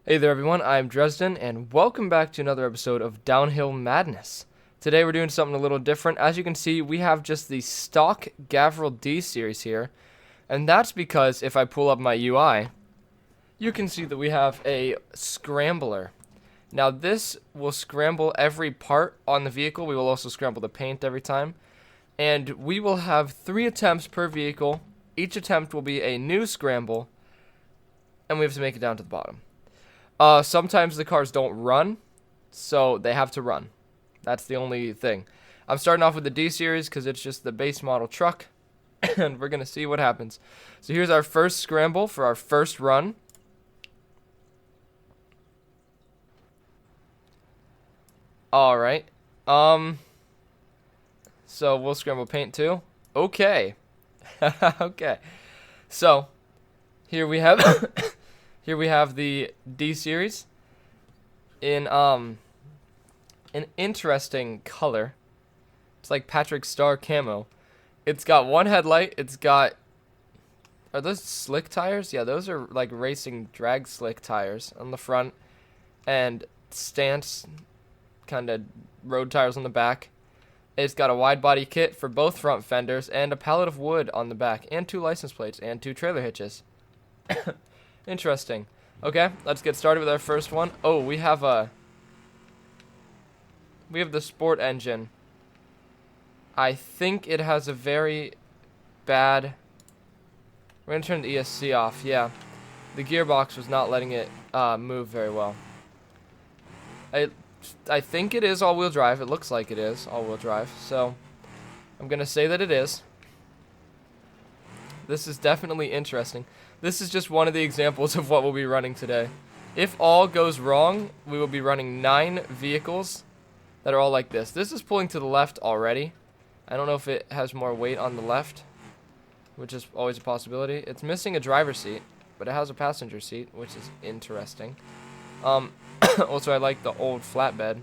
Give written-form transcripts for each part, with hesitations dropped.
Hey there everyone, I'm Dresden, and welcome back to another episode of Downhill Madness. Today we're doing something a little different. As you can see, we have just the stock Gavriel D series here, and that's because if I pull up my UI, you can see that we have a scrambler. Now this will scramble every part on the vehicle. We will also scramble the paint every time, and we will have 3 attempts per vehicle. Each attempt will be a new scramble, and we have to make it down to the bottom. Sometimes the cars don't run, so they have to run. That's the only thing. I'm starting off with the D series because it's just the base model truck, and we're going to see what happens. So here's our first scramble for our first run. Alright. So we'll scramble paint too. Okay. Okay. So, here we have... Here we have the D series in an interesting color. It's like Patrick Star camo. It's got one headlight. It's got, are those slick tires? Yeah, those are like racing drag slick tires on the front, and stance kind of road tires on the back. It's got a wide body kit for both front fenders and a pallet of wood on the back, and 2 license plates and 2 trailer hitches. Interesting. Okay, let's get started with our first one. Oh, we have the sport engine. I think it has a very bad... We're going to turn the ESC off, yeah. The gearbox was not letting it move very well. I think it is all-wheel drive. It looks like it is all-wheel drive, so I'm going to say that it is. This is definitely interesting. This is just one of the examples of what we'll be running today. If all goes wrong, we will be running 9 vehicles that are all like this. This is pulling to the left already. I don't know if it has more weight on the left, which is always a possibility. It's missing a driver's seat, but it has a passenger seat, which is interesting. Also, I like the old flatbed.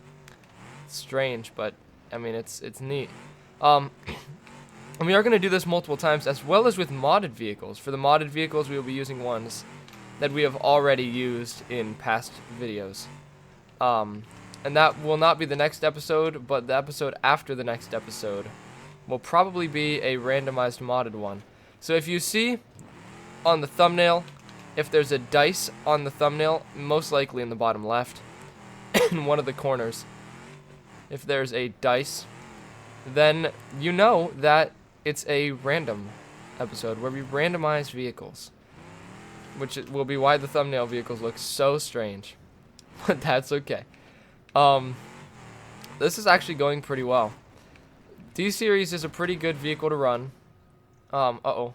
It's strange, but I mean, it's neat. And we are going to do this multiple times, as well as with modded vehicles. For the modded vehicles, we will be using ones that we have already used in past videos. And that will not be the next episode, but the episode after the next episode will probably be a randomized modded one. So if you see on the thumbnail, if there's a dice on the thumbnail, most likely in the bottom left, in one of the corners, if there's a dice, then you know that it's a random episode where we randomize vehicles, which will be why the thumbnail vehicles look so strange, but that's okay. This is actually going pretty well. D-Series is a pretty good vehicle to run. Uh-oh.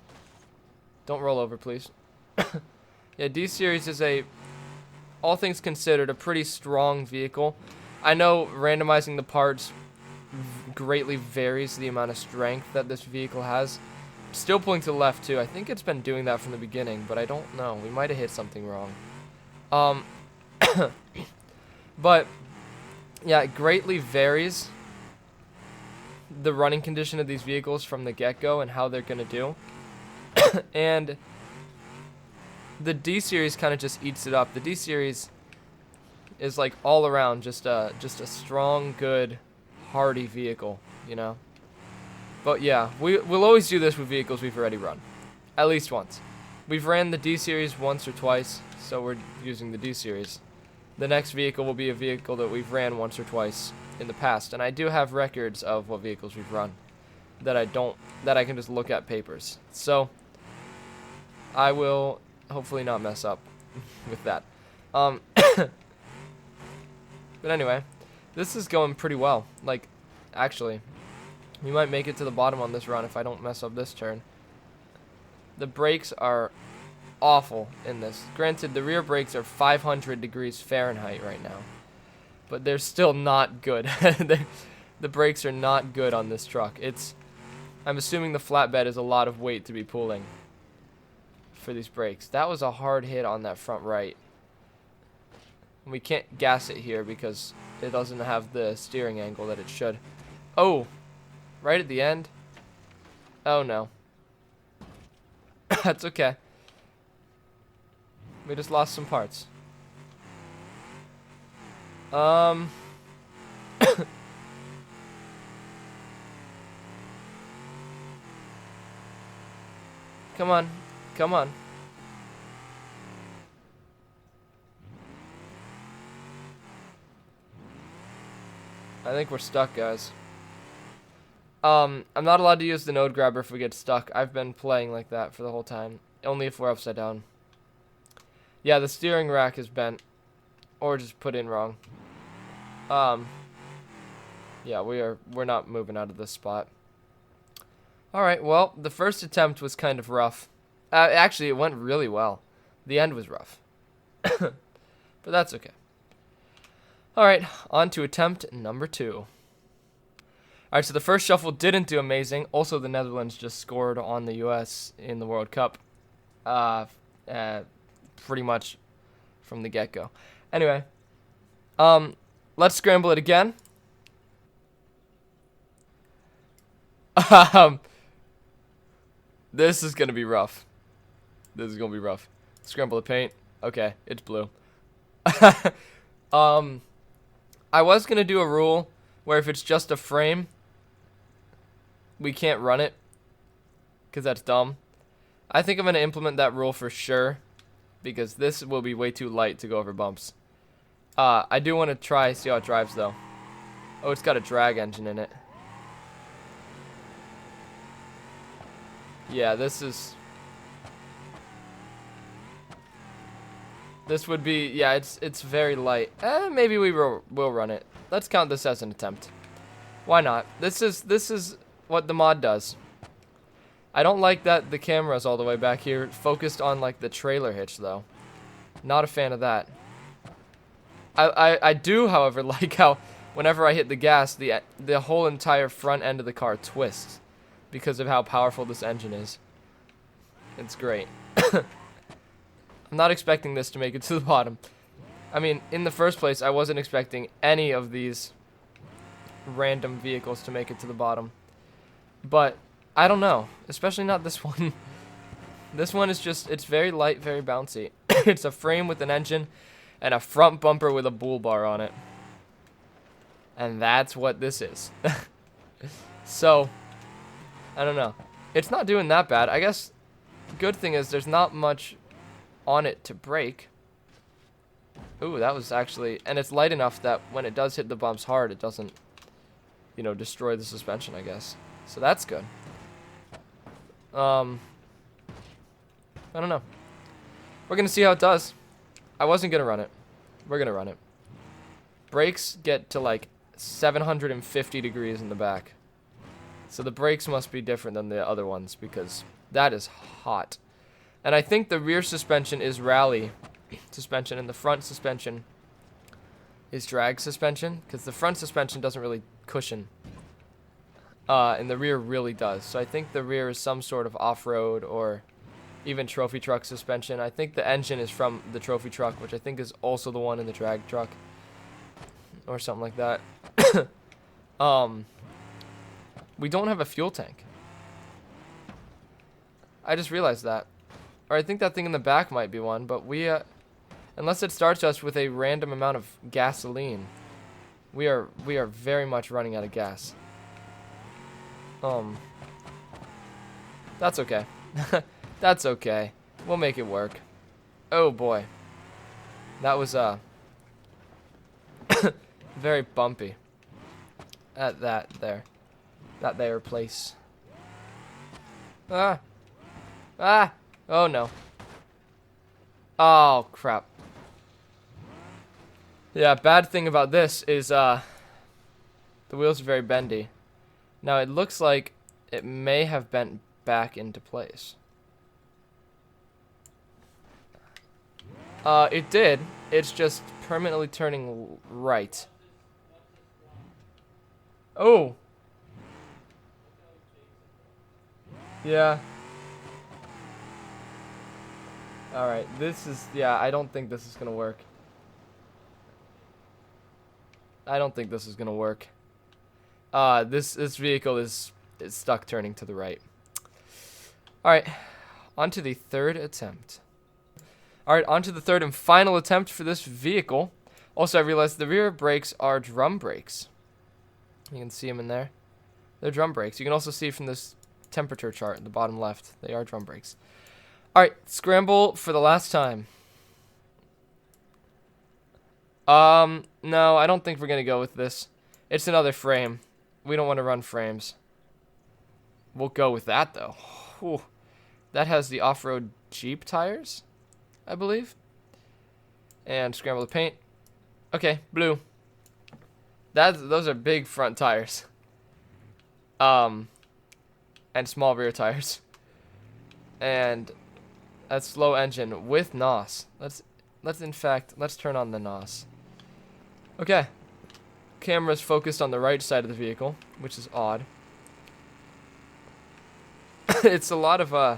Don't roll over, please. Yeah, D-Series is all things considered, a pretty strong vehicle. I know randomizing the parts greatly varies the amount of strength that this vehicle has. Still pulling to the left too. I think it's been doing that from the beginning, but I don't know. We might have hit something wrong. But yeah, it greatly varies the running condition of these vehicles from the get-go and how they're gonna do. And the D series kind of just eats it up. The D series is like all around just a strong, good, hardy vehicle, you know. But yeah, we'll always do this with vehicles we've already run, at least once. We've ran the D series once or twice, so we're using the D series. The next vehicle will be a vehicle that we've ran once or twice in the past, and I do have records of what vehicles we've run that I can just look at papers. So I will hopefully not mess up with that. But anyway, this is going pretty well. Like, actually, we might make it to the bottom on this run if I don't mess up this turn. The brakes are awful in this. Granted, the rear brakes are 500 degrees Fahrenheit right now, but they're still not good. The brakes are not good on this truck. I'm assuming the flatbed is a lot of weight to be pulling for these brakes. That was a hard hit on that front right. We can't gas it here because it doesn't have the steering angle that it should. Oh, right at the end. Oh no. That's okay. We just lost some parts. Um. Come on. Come on. I think we're stuck, guys. I'm not allowed to use the node grabber if we get stuck. I've been playing like that for the whole time. Only if we're upside down. Yeah, the steering rack is bent. Or just put in wrong. Yeah, we're not moving out of this spot. Alright, well, the first attempt was kind of rough. Actually, it went really well. The end was rough. But that's okay. Alright, on to attempt number 2. Alright, so the first shuffle didn't do amazing. Also, the Netherlands just scored on the US in the World Cup. Pretty much from the get-go. Anyway, let's scramble it again. This is gonna be rough. This is gonna be rough. Scramble the paint. Okay, it's blue. I was gonna do a rule where if it's just a frame, we can't run it, because that's dumb. I think I'm gonna implement that rule for sure, because this will be way too light to go over bumps. I do want to try see how it drives though. Oh, it's got a drag engine in it. Yeah, this would be, yeah, it's very light. Maybe we will run it. Let's count this as an attempt. Why not? This is what the mod does. I don't like that the camera's all the way back here, focused on like the trailer hitch though. Not a fan of that. I do, however, like how whenever I hit the gas, the whole entire front end of the car twists because of how powerful this engine is. It's great. I'm not expecting this to make it to the bottom. I mean, in the first place, I wasn't expecting any of these random vehicles to make it to the bottom. But I don't know, especially not this one. This one is just, it's very light, very bouncy. It's a frame with an engine and a front bumper with a bull bar on it. And that's what this is. So, I don't know. It's not doing that bad. I guess good thing is there's not much on it to break. Ooh, that was actually, and it's light enough that when it does hit the bumps hard, it doesn't, you know, destroy the suspension, I guess. So that's good. I don't know. We're gonna see how it does. I wasn't gonna run it. We're gonna run it. Brakes get to like 750 degrees in the back. So the brakes must be different than the other ones because that is hot. And I think the rear suspension is rally suspension and the front suspension is drag suspension because the front suspension doesn't really cushion. And the rear really does. So I think the rear is some sort of off-road or even trophy truck suspension. I think the engine is from the trophy truck, which I think is also the one in the drag truck or something like that. We don't have a fuel tank. I just realized that. Or I think that thing in the back might be one, but we, unless it starts us with a random amount of gasoline, we are very much running out of gas. That's okay. That's okay. We'll make it work. Oh boy. That was, very bumpy. At that there place. Ah! Oh no. Oh crap. Yeah, bad thing about this is, the wheels are very bendy. Now it looks like it may have bent back into place. It did. It's just permanently turning right. Oh! Yeah. Alright, this is, yeah, I don't think this is gonna work. I don't think this is gonna work. This vehicle is stuck turning to the right. Alright, on to the third attempt. Alright, on to the third and final attempt for this vehicle. Also, I realized the rear brakes are drum brakes. You can see them in there. They're drum brakes. You can also see from this temperature chart at the bottom left. They are drum brakes. All right, scramble for the last time. No, I don't think we're going to go with this. It's another frame. We don't want to run frames. We'll go with that, though. Whew. That has the off-road Jeep tires, I believe. And scramble the paint. Okay, blue. Those are big front tires. And small rear tires. And a slow engine with NOS. Let's turn on the NOS. Okay. Camera's focused on the right side of the vehicle, which is odd. It's a lot of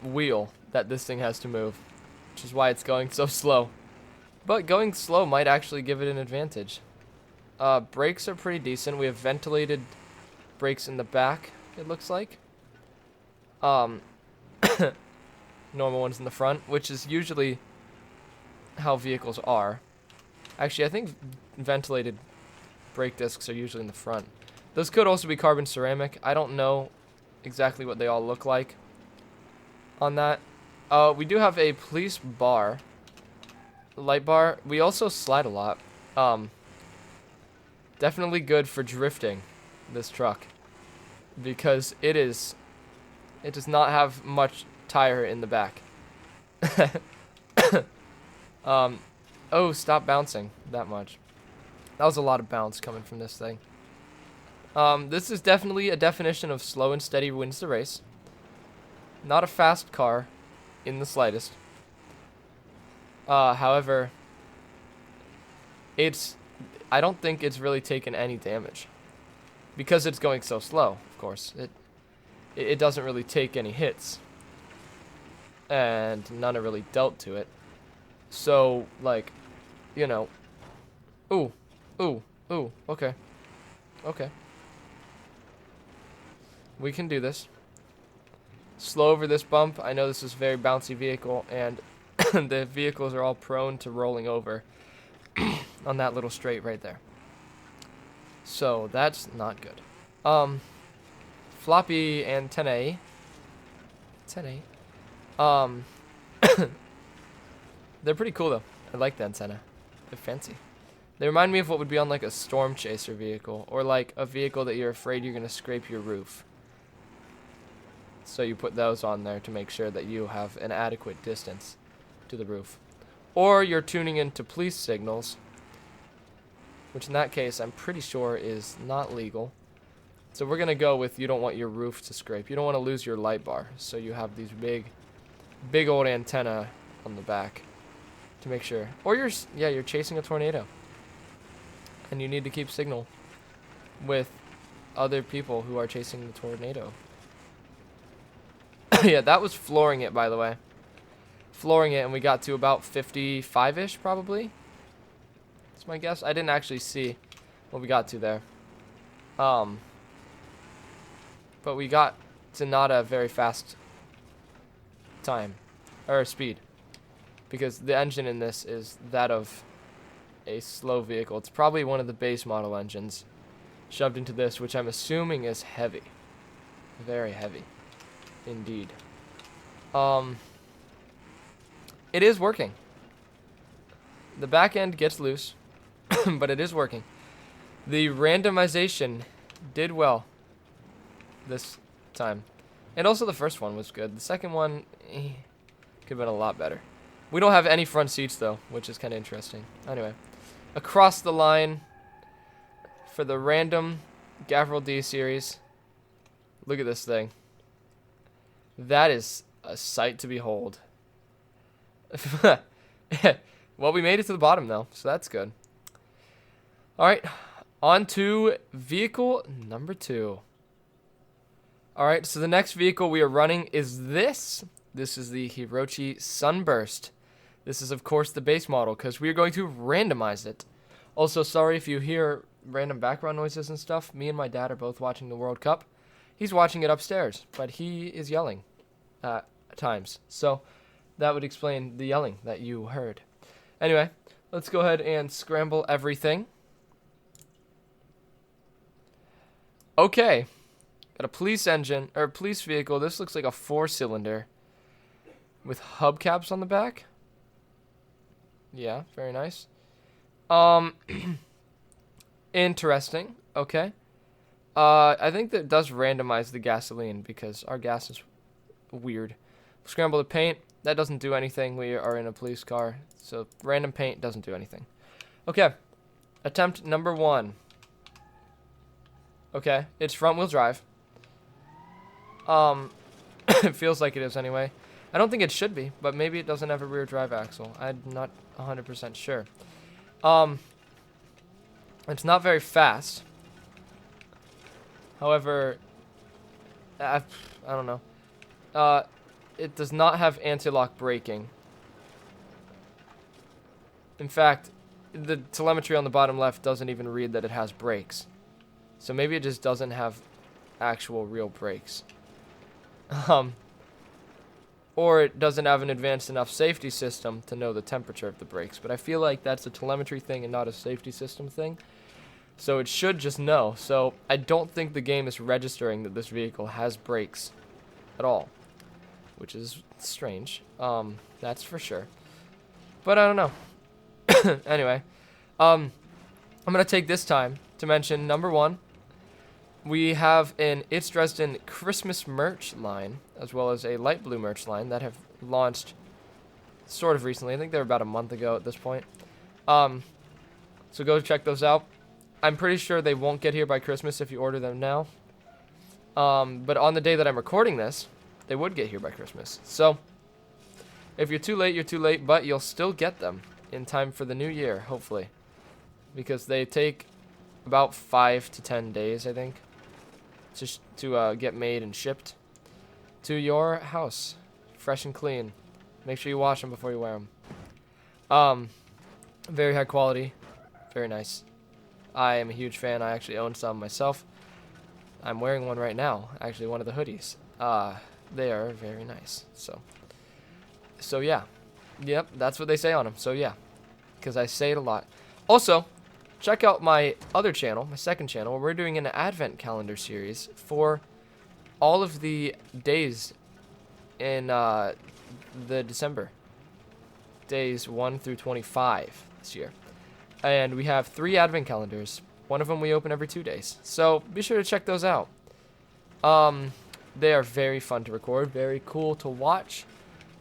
wheel that this thing has to move, which is why it's going so slow. But going slow might actually give it an advantage. Brakes are pretty decent. We have ventilated brakes in the back, it looks like. Normal ones in the front, which is usually how vehicles are. Actually, I think ventilated brake discs are usually in the front. Those could also be carbon ceramic. I don't know exactly what they all look like on that. We do have a police bar, light bar. We also slide a lot. Definitely good for drifting, this truck, because it does not have much tire in the back. Oh, stop bouncing that much. That was a lot of bounce coming from this thing. This is definitely a definition of slow and steady wins the race. Not a fast car in the slightest. However, I don't think it's really taken any damage. Because it's going so slow, of course. It doesn't really take any hits. And none are really dealt to it. So, like, you know. Ooh, okay. Okay. We can do this. Slow over this bump. I know this is a very bouncy vehicle, and the vehicles are all prone to rolling over on that little straight right there. So, that's not good. Floppy antennae. They're pretty cool, though. I like the antenna. They're fancy. They remind me of what would be on, like, a storm chaser vehicle, or, like, a vehicle that you're afraid you're going to scrape your roof. So you put those on there to make sure that you have an adequate distance to the roof. Or you're tuning into police signals, which in that case I'm pretty sure is not legal. So we're going to go with you don't want your roof to scrape. You don't want to lose your light bar. So you have these big old antenna on the back to make sure. Or you're chasing a tornado. And you need to keep signal with other people who are chasing the tornado. Yeah, that was flooring it, by the way. Flooring it, and we got to about 55-ish, probably. That's my guess. I didn't actually see what we got to there. But we got to not a very fast time. Or speed. Because the engine in this is that of a slow vehicle. It's probably one of the base model engines shoved into this, which I'm assuming is heavy. Very heavy. Indeed. It is working. The back end gets loose, but it is working. The randomization did well this time. And also the first one was good. The second one could have been a lot better. We don't have any front seats, though, which is kind of interesting. Anyway, across the line for the random Gavril D series. Look at this thing. That is a sight to behold. Well, we made it to the bottom, though, so that's good. All right, on to vehicle number 2. All right, so the next vehicle we are running is this. This is the Hirochi Sunburst. This is, of course, the base model, because we are going to randomize it. Also, sorry if you hear random background noises and stuff. Me and my dad are both watching the World Cup. He's watching it upstairs, but he is yelling at times. So that would explain the yelling that you heard. Anyway, let's go ahead and scramble everything. Okay. Got a police engine, or police vehicle. This looks like a 4-cylinder with hubcaps on the back. Yeah, very nice. Interesting. Okay. I think that does randomize the gasoline because our gas is weird. Scramble the paint. That doesn't do anything. We are in a police car, so random paint doesn't do anything. Okay. Attempt number 1. Okay, it's front-wheel drive. It feels like it is anyway. I don't think it should be, but maybe it doesn't have a rear drive axle. I'm not 100% sure. It's not very fast. However, I don't know. It does not have anti-lock braking. In fact, the telemetry on the bottom left doesn't even read that it has brakes. So maybe it just doesn't have actual real brakes. Or it doesn't have an advanced enough safety system to know the temperature of the brakes. But I feel like that's a telemetry thing and not a safety system thing. So it should just know. So I don't think the game is registering that this vehicle has brakes at all, which is strange. That's for sure. But I don't know. Anyway, I'm going to take this time to mention number 1. We have an It's Dresden Christmas merch line, as well as a light blue merch line that have launched sort of recently. I think they're about a month ago at this point. So go check those out. I'm pretty sure they won't get here by Christmas if you order them now. But on the day that I'm recording this, they would get here by Christmas. So if you're too late, you're too late, but you'll still get them in time for the new year, hopefully. Because they take about 5 to 10 days, I think, just to get made and shipped to your house, fresh and clean. Make sure you wash them before you wear them. Very high quality, very nice. I am a huge fan. I actually own some myself. I'm wearing one right now, actually one of the hoodies. They are very nice. So yeah, yep, that's what they say on them. So yeah, because I say it a lot. Also, check out my other channel, my second channel, where we're doing an advent calendar series for all of the days in the December. Days 1 through 25 this year. And we have 3 advent calendars. One of them we open every 2 days. So be sure to check those out. They are very fun to record, very cool to watch.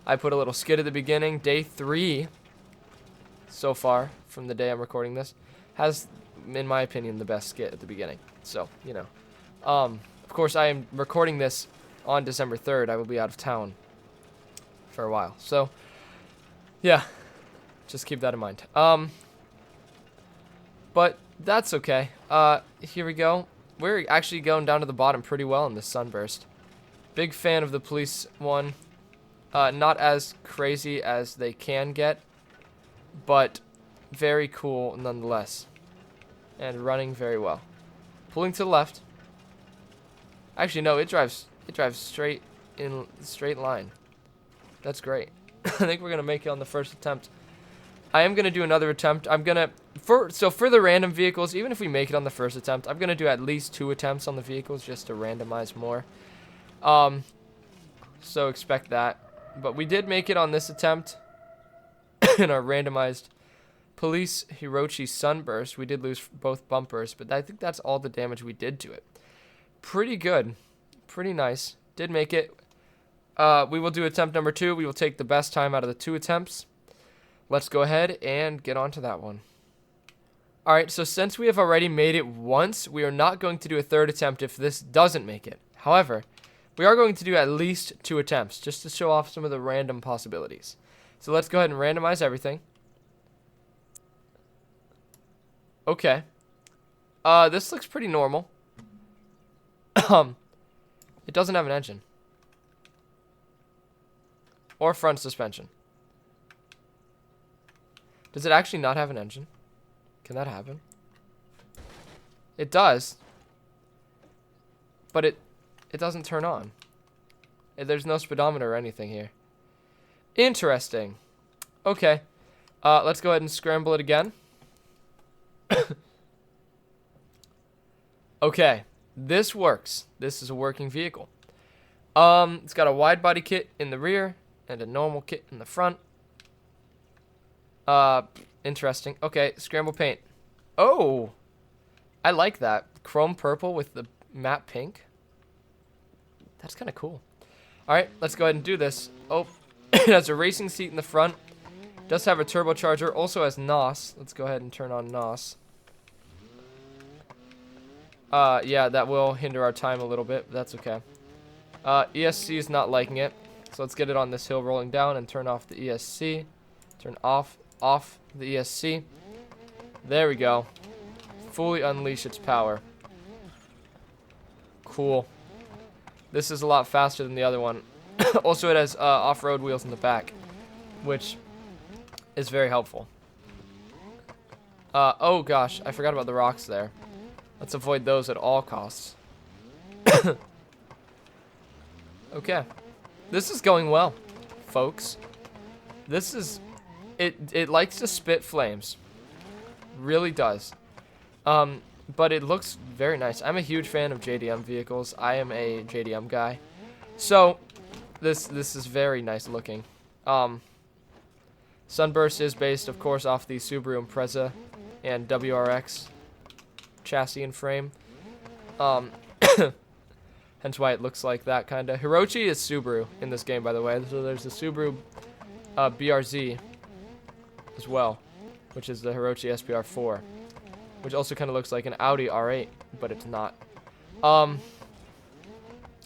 I put a little skit at the beginning. Day 3 so far from the day I'm recording this has, in my opinion, the best skit at the beginning. So, you know. Of course, I am recording this on December 3rd. I will be out of town for a while. So, yeah. Just keep that in mind. But that's okay. Here we go. We're actually going down to the bottom pretty well in this sunburst. Big fan of the police one. Not as crazy as they can get, but very cool nonetheless. And running very well. Pulling to the left. Actually, no, it drives straight in straight line. That's great. I think we're gonna make it on the first attempt. I am gonna do another attempt. For the random vehicles, even if we make it on the first attempt, I'm gonna do at least 2 attempts on the vehicles just to randomize more. So expect that. But we did make it on this attempt in our randomized police Hirochi Sunburst. We did lose both bumpers, but I think that's all the damage we did to it. Pretty good. Pretty nice. Did make it. We will do attempt number 2. We will take the best time out of the 2 attempts. Let's go ahead and get on to that one. Alright, so since we have already made it once, we are not going to do a 3rd attempt if this doesn't make it. However, we are going to do at least 2 attempts, just to show off some of the random possibilities. So let's go ahead and randomize everything. Okay. This looks pretty normal. It doesn't have an engine. Or front suspension. Does it actually not have an engine? Can that happen? It does. But it doesn't turn on. There's no speedometer or anything here. Interesting. Okay. Let's go ahead and scramble it again. Okay. This works. This is a working vehicle. It's got a wide body kit in the rear and a normal kit in the front. Interesting. Okay, scramble paint. Oh, I like that. Chrome purple with the matte pink. That's kind of cool. All right, let's go ahead and do this. Oh, it has a racing seat in the front. Does have a turbocharger. Also has NOS. Let's go ahead and turn on NOS. Yeah, that will hinder our time a little bit, but that's okay. ESC is not liking it. So let's get it on this hill rolling down and turn off the ESC. Turn off the ESC. There we go. Fully unleash its power. Cool. This is a lot faster than the other one. Also, it has off-road wheels in the back, which is very helpful. Oh gosh, I forgot about the rocks there. Let's avoid those at all costs. Okay. This is going well, folks. This is... It likes to spit flames. Really does. But it looks very nice. I'm a huge fan of JDM vehicles. I am a JDM guy. So, this is very nice looking. Sunburst is based, of course, off the Subaru Impreza and WRX chassis and frame. Hence why it looks like that, kind of. Hirochi is Subaru in this game, by the way. So there's the Subaru BRZ as well, which is the Hirochi SPR4, which also kind of looks like an Audi R8, but it's not.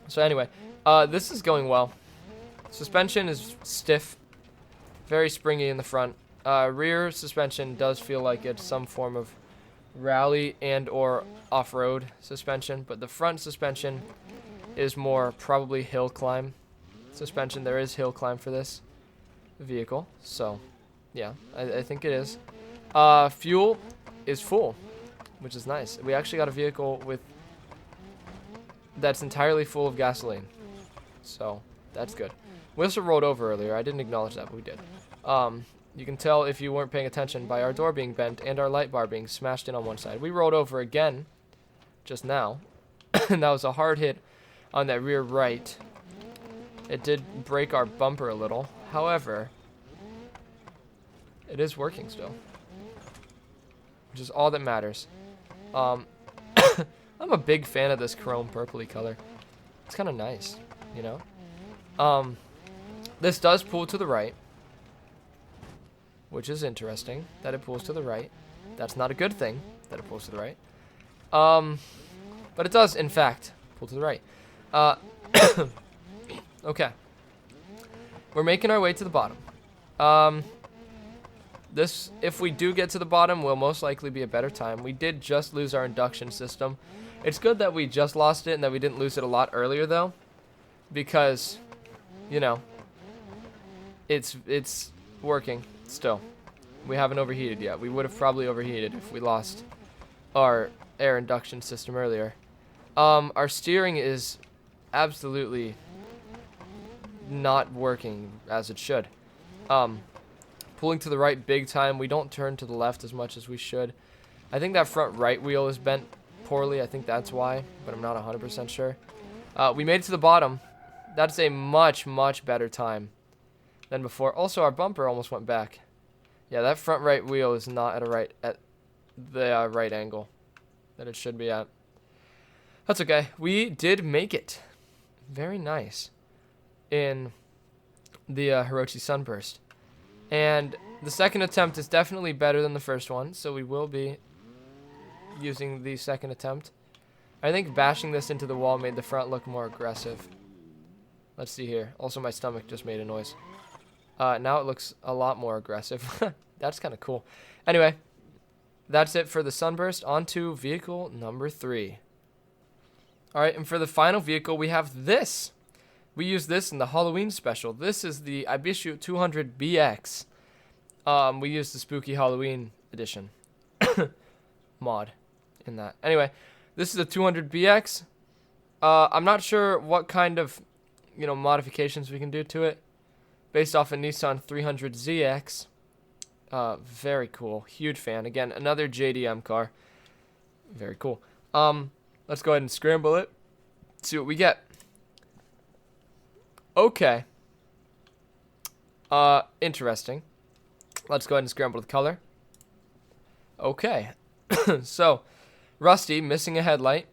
So anyway, this is going well. Suspension is stiff, very springy in the front. Rear suspension does feel like it's some form of rally and or off-road suspension, but the front suspension is more probably hill climb suspension. There is hill climb for this vehicle, so yeah, I think it is. Fuel is full, which is nice. We actually got a vehicle with that's entirely full of gasoline, so that's good. We also rolled over earlier. I didn't acknowledge that, but we did. You can tell if you weren't paying attention by our door being bent and our light bar being smashed in on one side. We rolled over again just now, and that was a hard hit on that rear right. It did break our bumper a little. However, it is working still, which is all that matters. I'm a big fan of this chrome purpley color. It's kind of nice, you know? This does pull to the right, which is interesting that it pulls to the right. That's not a good thing that it pulls to the right. But it does, in fact, pull to the right. Okay. We're making our way to the bottom. This, if we do get to the bottom, will most likely be a better time. We did just lose our induction system. It's good that we just lost it and that we didn't lose it a lot earlier, though, because, you know, it's working still. We haven't overheated yet. We would have probably overheated if we lost our air induction system earlier. Our steering is absolutely not working as it should. Pulling to the right big time. We don't turn to the left as much as we should. I think that front right wheel is bent poorly. I think that's why, but I'm not 100% sure. We made it to the bottom. That's a much, much better time than before. Also, our bumper almost went back. Yeah, that front right wheel is not at the right angle that it should be at. That's okay. We did make it. Very nice. In the Hirochi Sunburst. And the second attempt is definitely better than the first one, so we will be using the second attempt. I think bashing this into the wall made the front look more aggressive. Let's see here. Also, my stomach just made a noise. Now it looks a lot more aggressive. That's kind of cool. Anyway, that's it for the Sunburst. On to vehicle number 3. Alright, and for the final vehicle, we have this. We use this in the Halloween special. This is the Ibishu 200BX. We used the Spooky Halloween edition mod in that. Anyway, this is a 200BX. I'm not sure what kind of, modifications we can do to it. based off a Nissan 300ZX. Very cool. Huge fan. Again, another JDM car. Very cool. Let's go ahead and scramble it. See what we get. Okay. Interesting. Let's go ahead and scramble the color. Okay. So, rusty, missing a headlight.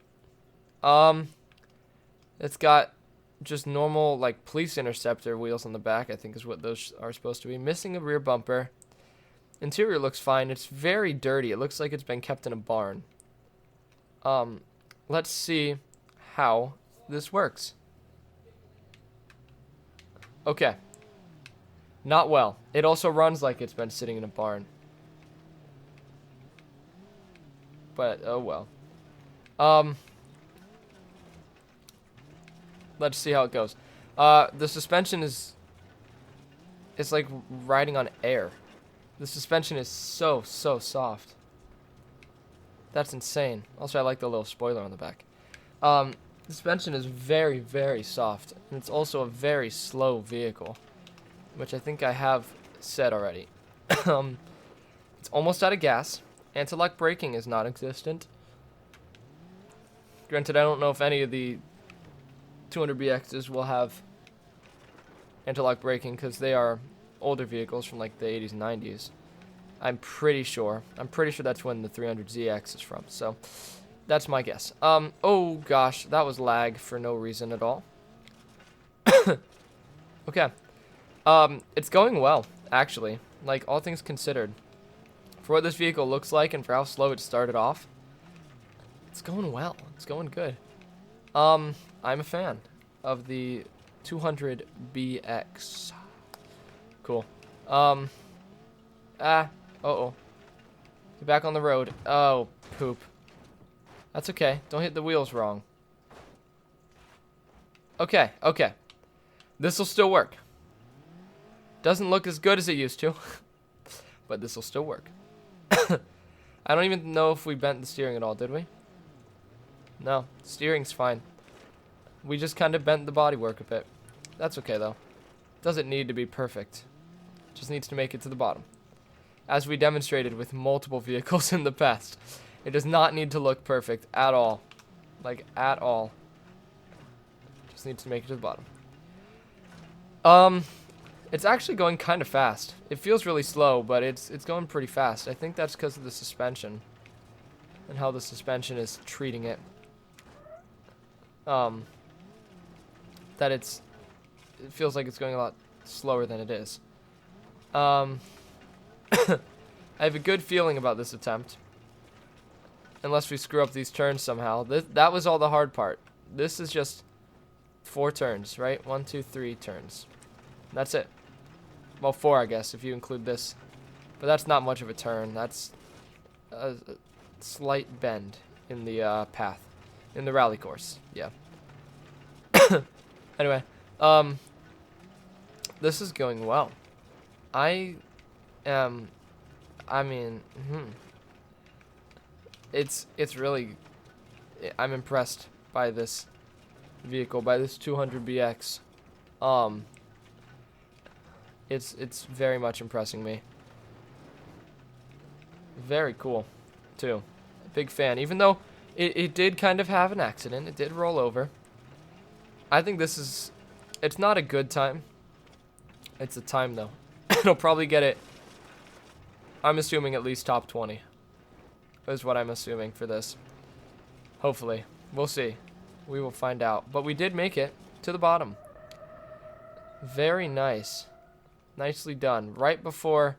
It's got just normal, like, police interceptor wheels on the back, I think is what those are supposed to be. Missing a rear bumper. Interior looks fine. It's very dirty. It looks like it's been kept in a barn. Let's see how this works. Okay. Not well. It also runs like it's been sitting in a barn. But, oh well. Let's see how it goes. The suspension is... It's like riding on air. The suspension is so soft. That's insane. Also, I like the little spoiler on the back. The suspension is very soft. And it's also a very slow vehicle, which I think I have said already. It's almost out of gas. Anti-lock braking is non-existent. Granted, I don't know if any of the 200BXs will have anti-lock braking because they are older vehicles from like the 80s and 90s. I'm pretty sure that's when the 300ZX is from. So that's my guess. Oh gosh, that was lag for no reason at all. Okay. It's going well, actually. Like, all things considered. For what this vehicle looks like and for how slow it started off, it's going well. It's going good. I'm a fan of the 200BX. Cool. Uh-oh. Get back on the road. Oh, poop. That's okay. Don't hit the wheels wrong. Okay. This'll still work. Doesn't look as good as it used to, but this'll still work. I don't even know if we bent the steering at all, did we? No, steering's fine. We just kind of bent the bodywork a bit. That's okay, though. Doesn't need to be perfect. Just needs to make it to the bottom. As we demonstrated with multiple vehicles in the past. It does not need to look perfect at all. Like, at all. Just needs to make it to the bottom. It's actually going kind of fast. It feels really slow, but it's going pretty fast. I think that's because of the suspension. And how the suspension is treating it. That it feels like it's going a lot slower than it is. I have a good feeling about this attempt. Unless we screw up these turns somehow. That was all the hard part. This is just 4 turns, right? 1, 2, 3 turns. That's it. Well, 4, I guess, if you include this. But that's not much of a turn. That's a slight bend in the path. In the rally course. Yeah. Anyway. This is going well. It's really... I'm impressed by this vehicle, by this 200BX. It's very much impressing me. Very cool, too. Big fan. Even though it did kind of have an accident. It did roll over. I think this is... It's not a good time. It's a time, though. It'll probably get it... I'm assuming at least top 20. Is what I'm assuming for this. Hopefully. We'll see. We will find out. But we did make it to the bottom. Very nice. Nicely done. Right before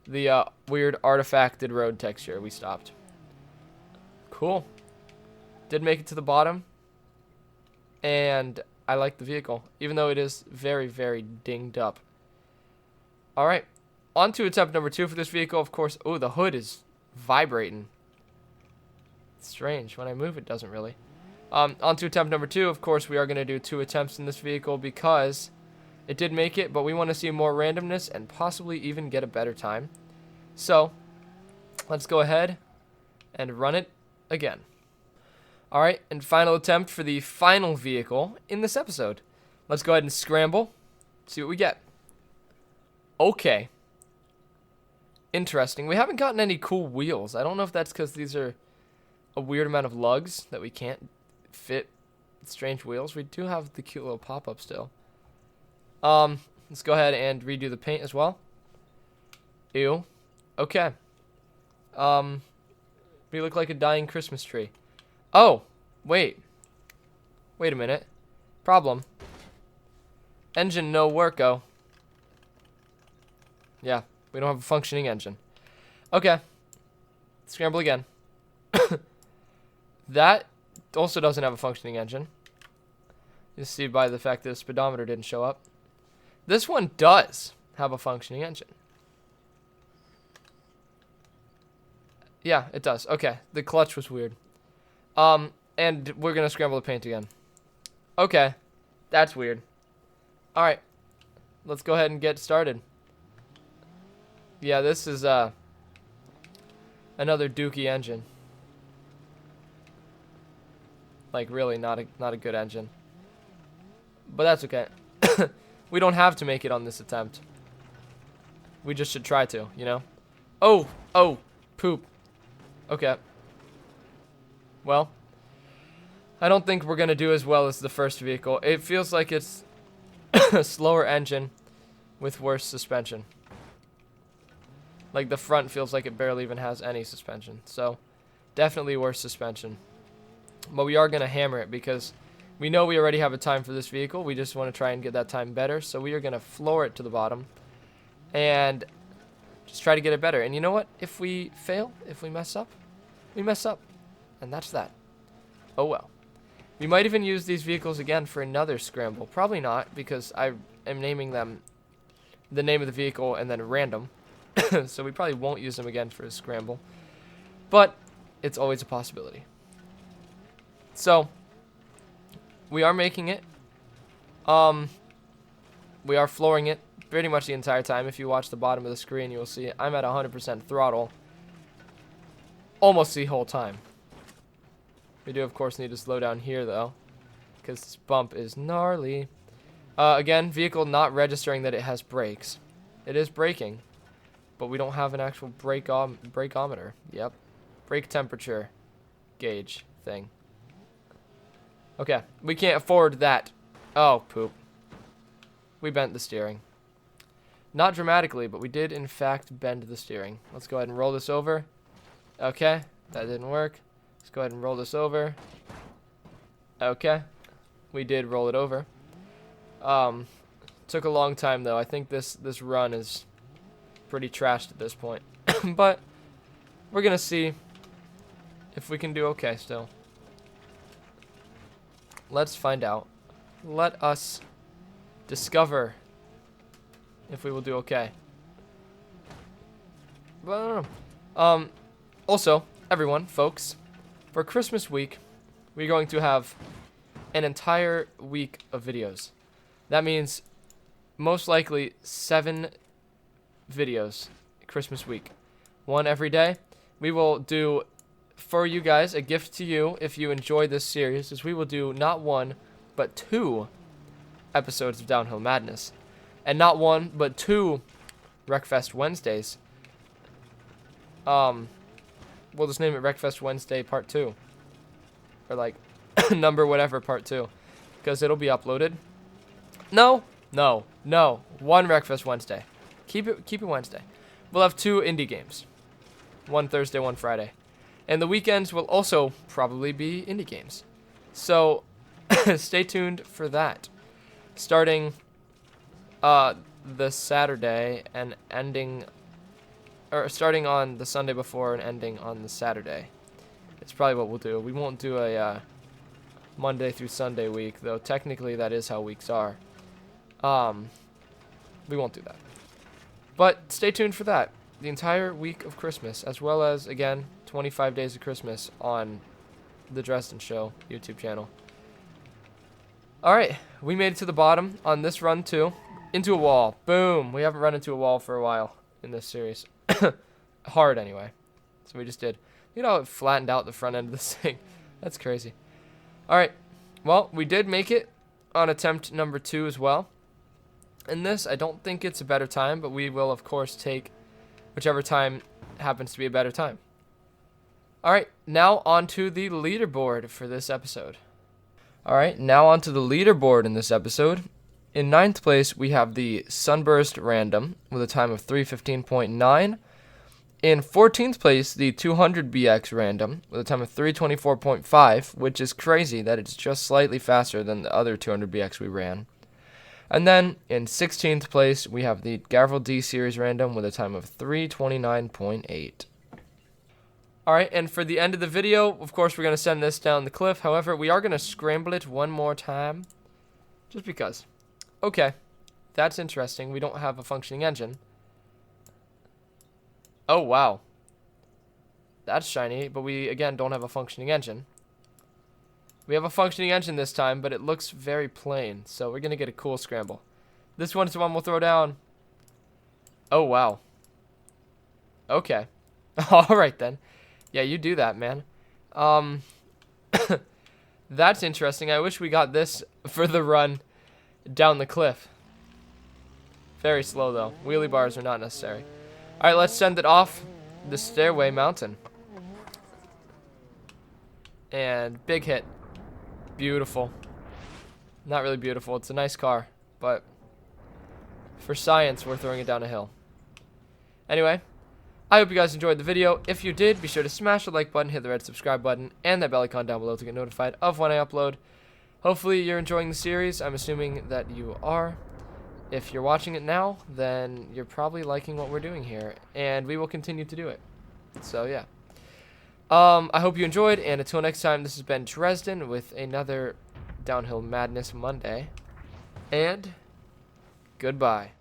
the weird artifacted road texture, we stopped. Cool. Did make it to the bottom. And I like the vehicle. Even though it is very dinged up. Alright. On to attempt number 2 for this vehicle. Of course. Oh, the hood is vibrating. It's strange. When I move, it doesn't really. On to attempt number 2. Of course, we are going to do 2 attempts in this vehicle because... It did make it, but we want to see more randomness and possibly even get a better time. So, let's go ahead and run it again. Alright, and final attempt for the final vehicle in this episode. Let's go ahead and scramble, see what we get. Okay. Interesting. We haven't gotten any cool wheels. I don't know if that's because these are a weird amount of lugs that we can't fit strange wheels. We do have the cute little pop-up still. Let's go ahead and redo the paint as well. Ew. Okay. We look like a dying Christmas tree. Oh, wait. Wait a minute. Problem. Engine no worko. Yeah, we don't have a functioning engine. Okay. Scramble again. That also doesn't have a functioning engine. You see by the fact that the speedometer didn't show up. This one does have a functioning engine. Yeah, it does. Okay, the clutch was weird. And we're gonna scramble the paint again. Okay, that's weird. All right, let's go ahead and get started. Yeah, this is another dookie engine. Like really not a good engine. But that's okay. We don't have to make it on this attempt. We just should try to, you know? Oh, poop. Okay. Well, I don't think we're going to do as well as the first vehicle. It feels like it's a slower engine with worse suspension. Like the front feels like it barely even has any suspension. So, definitely worse suspension. But we are going to hammer it because we know we already have a time for this vehicle. We just want to try and get that time better. So we are going to floor it to the bottom and just try to get it better. And you know what? If we fail, if we mess up, we mess up. And that's that. Oh well. We might even use these vehicles again for another scramble. Probably not, because I am naming them the name of the vehicle and then random. So we probably won't use them again for a scramble. But it's always a possibility. So we are making it. We are flooring it pretty much the entire time. If you watch the bottom of the screen, you will see I'm at 100% throttle almost the whole time. We do, of course, need to slow down here, though, because this bump is gnarly. Again, vehicle not registering that it has brakes. It is braking, but we don't have an actual brakeometer. Yep. Brake temperature gauge thing. Okay, we can't afford that. Oh, poop. We bent the steering. Not dramatically, but we did, in fact, bend the steering. Let's go ahead and roll this over. Okay, that didn't work. Let's go ahead and roll this over. Okay, we did roll it over. Took a long time, though. I think this run is pretty trashed at this point. But we're going to see if we can do okay still. Let's find out. Let us discover if we will do okay. But I don't know. Also, everyone, folks, for Christmas week, we're going to have an entire week of videos. That means most likely 7 videos Christmas week. 1 every day. We will do, for you guys, a gift to you if you enjoy this series, is we will do not 1, but 2 episodes of Downhill Madness. And not 1, but 2 Wreckfest Wednesdays. We'll just name it Wreckfest Wednesday Part 2. Or like, number whatever Part 2. Because it'll be uploaded. No. 1 Wreckfest Wednesday. Keep it Wednesday. We'll have 2 indie games. 1 Thursday, 1 Friday. And the weekends will also probably be indie games. So, stay tuned for that. Starting the Saturday and ending, or starting on the Sunday before and ending on the Saturday. It's probably what we'll do. We won't do a Monday through Sunday week, though technically that is how weeks are. We won't do that. But stay tuned for that. The entire week of Christmas, as well as, again, 25 Days of Christmas on the Dresden Show YouTube channel. Alright, we made it to the bottom on this run, too. Into a wall. Boom. We haven't run into a wall for a while in this series. Hard, anyway. So we just did. You know, it flattened out the front end of this thing. That's crazy. Alright. Well, we did make it on attempt number 2 as well. In this, I don't think it's a better time, but we will, of course, take whichever time happens to be a better time. Alright, now onto the leaderboard for this episode. Alright, now onto the leaderboard in this episode. In 9th place, we have the Sunburst Random with a time of 3:15.9. In 14th place, the 200BX Random with a time of 3:24.5, which is crazy that it's just slightly faster than the other 200BX we ran. And then in 16th place, we have the Gavril D Series Random with a time of 3:29.8. Alright, and for the end of the video, of course, we're going to send this down the cliff. However, we are going to scramble it one more time, just because. Okay, that's interesting. We don't have a functioning engine. Oh, wow. That's shiny, but we, again, don't have a functioning engine. We have a functioning engine this time, but it looks very plain, so we're going to get a cool scramble. This one's the one we'll throw down. Oh, wow. Okay. Alright, then. Yeah, you do that, man. That's interesting. I wish we got this for the run down the cliff. Very slow, though. Wheelie bars are not necessary. Alright, let's send it off the Stairway Mountain. And big hit. Beautiful. Not really beautiful. It's a nice car, but for science, we're throwing it down a hill. Anyway, I hope you guys enjoyed the video. If you did, be sure to smash the like button, hit the red subscribe button, and that bell icon down below to get notified of when I upload. Hopefully you're enjoying the series. I'm assuming that you are. If you're watching it now, then you're probably liking what we're doing here, and we will continue to do it. So, yeah. I hope you enjoyed, and until next time, this has been Dresden with another Downhill Madness Monday, and goodbye.